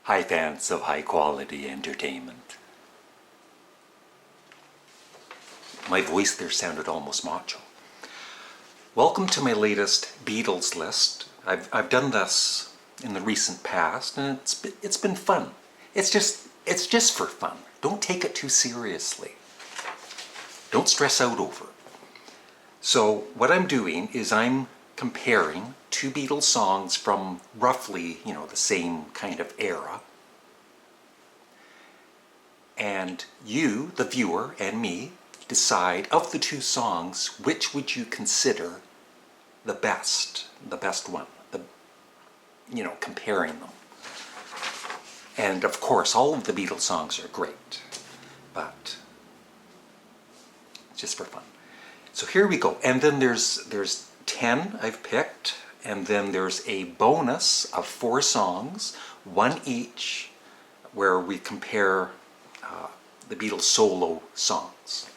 Hi fans of high quality entertainment. My voice there sounded almost macho. Welcome to my latest Beatles list. I've done this in the recent past and it's been fun. It's just for fun. Don't take it too seriously. Don't stress out over it. So what I'm doing is I'm comparing two Beatles songs from roughly, the same kind of era. And you, the viewer, and me decide, of the two songs, which would you consider the best one, comparing them. And of course, all of the Beatles songs are great, but just for fun. So here we go. And then there's 10 I've picked, and then there's a bonus of 4 songs, one each, where we compare the Beatles solo songs.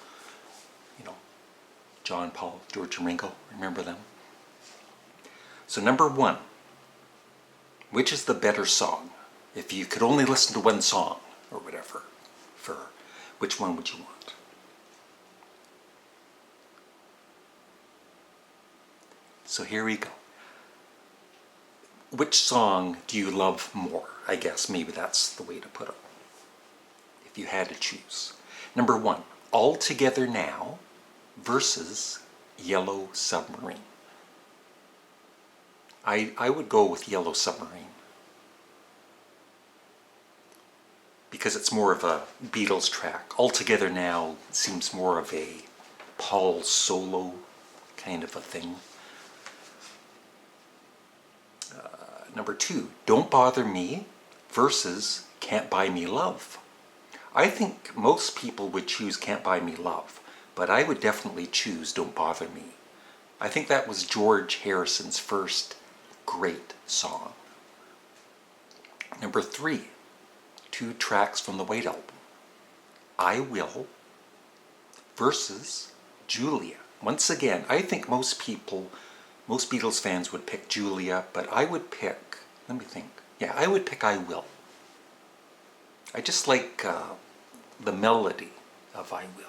John, Paul, George, and Ringo, remember them? So number 1, which is the better song? If you could only listen to one song, or whatever, which one would you want? So here we go. Which song do you love more? I guess maybe that's the way to put it, if you had to choose. Number 1, All Together Now versus Yellow Submarine. I would go with Yellow Submarine because it's more of a Beatles track. All Together Now seems more of a Paul solo kind of a thing. Number 2, Don't Bother Me versus Can't Buy Me Love. I think most people would choose Can't Buy Me Love, but I would definitely choose Don't Bother Me. I think that was George Harrison's first great song. Number 3, 2 tracks from the White Album. I Will versus Julia. Once again, I think most Beatles fans would pick Julia, but I would pick, let me think. Yeah, I would pick I Will. I just like the melody of I Will.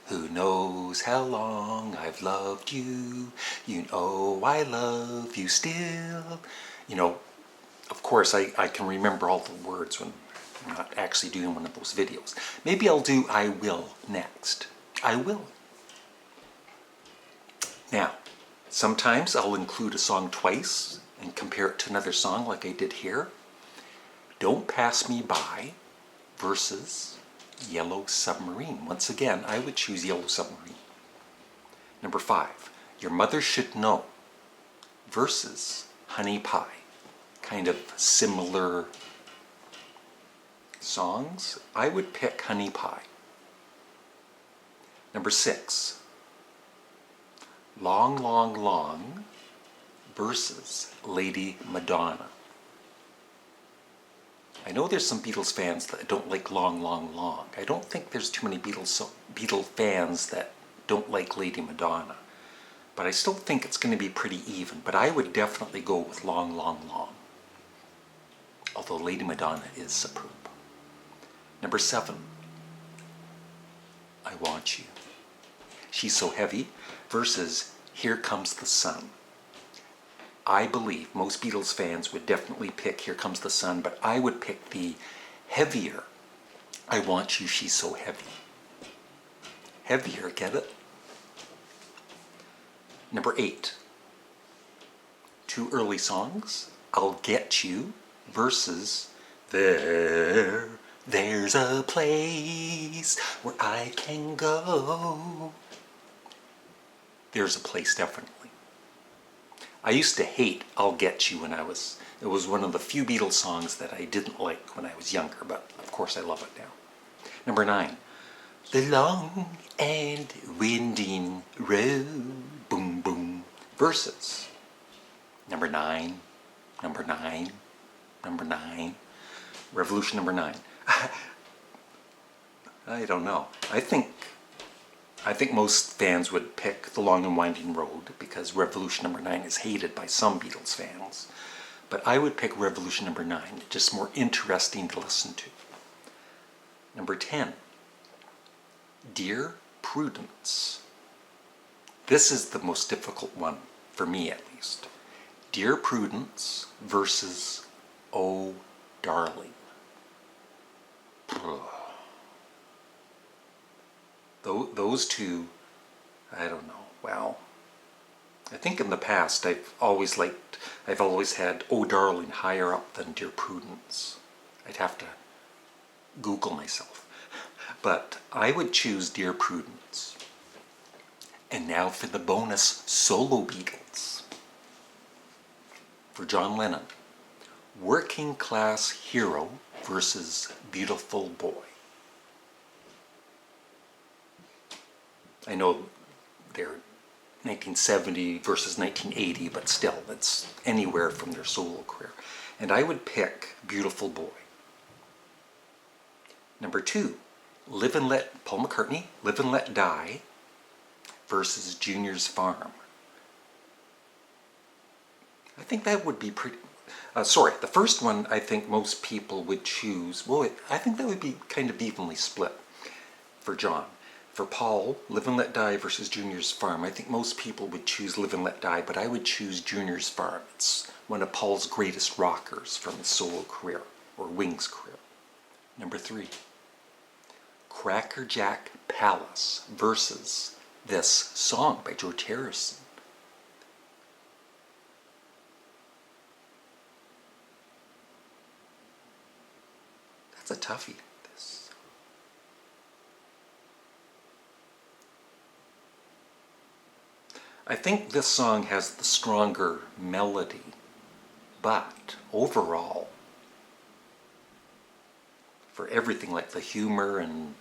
Who knows how long I've loved you, you know I love you still. Of course I can remember all the words when I'm not actually doing one of those videos. Maybe I'll do I Will next. I Will. Now, sometimes I'll include a song twice and compare it to another song like I did here. Don't Pass Me By versus Yellow Submarine. Once again, I would choose Yellow Submarine. Number 5, Your Mother Should Know versus Honey Pie. Kind of similar songs. I would pick Honey Pie. Number 6, Long, Long, Long versus Lady Madonna. I know there's some Beatles fans that don't like Long, Long, Long. I don't think there's too many Beatles fans that don't like Lady Madonna. But I still think it's going to be pretty even. But I would definitely go with Long, Long, Long. Although Lady Madonna is superb. Number 7, I Want You. She's So Heavy versus Here Comes the Sun. I believe most Beatles fans would definitely pick Here Comes the Sun, but I would pick the heavier I Want You, She's So Heavy. Heavier, get it? Number 8, 2 early songs, I'll Get You versus There's a Place Where I Can Go. There's a Place, definitely. I used to hate I'll Get You when it was one of the few Beatles songs that I didn't like when I was younger, but of course I love it now. Number 9, The Long and Winding Road, boom, boom, versus number 9, Revolution number 9. I don't know. I think most fans would pick The Long and Winding Road because Revolution number 9 is hated by some Beatles fans. but I would pick Revolution number 9. Just more interesting to listen to. Number 10, Dear Prudence. This is the most difficult one, for me at least. Dear Prudence versus Oh Darling. Those two, I don't know. Well, I think in the past I've always had Oh Darling higher up than Dear Prudence. I'd have to Google myself. But I would choose Dear Prudence. And now for the bonus solo Beatles. For John Lennon, Working Class Hero versus Beautiful Boy. I know they're 1970 versus 1980, but still, it's anywhere from their solo career. And I would pick Beautiful Boy. Number 2, Paul McCartney, Live and Let Die versus Junior's Farm. I think that would be pretty... the first one I think most people would choose... Well, I think that would be kind of evenly split for John. For Paul, Live and Let Die versus Junior's Farm, I think most people would choose Live and Let Die, but I would choose Junior's Farm. It's one of Paul's greatest rockers from his solo career, or Wings career. Number 3, Cracker Jack Palace versus this song by George Harrison. That's a toughie. I think this song has the stronger melody, but overall, for everything like the humor and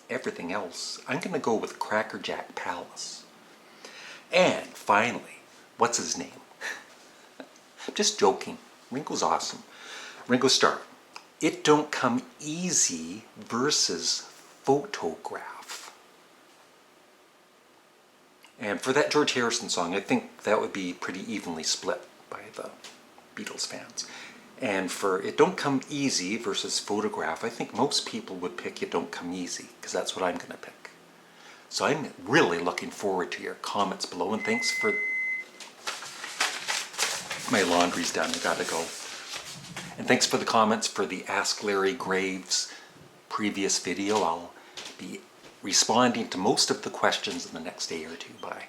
everything else, I'm going to go with Cracker Jack Palace. And finally, what's his name? Just joking. Ringo's awesome. Ringo Starr. It Don't Come Easy versus Photograph. And for that George Harrison song, I think that would be pretty evenly split by the Beatles fans. And for It Don't Come Easy versus Photograph, I think most people would pick It Don't Come Easy, because that's what I'm going to pick. So I'm really looking forward to your comments below, and thanks for... My laundry's done, I gotta go. And thanks for the comments for the Ask Larry Graves previous video. I'll be responding to most of the questions in the next day or two. Bye.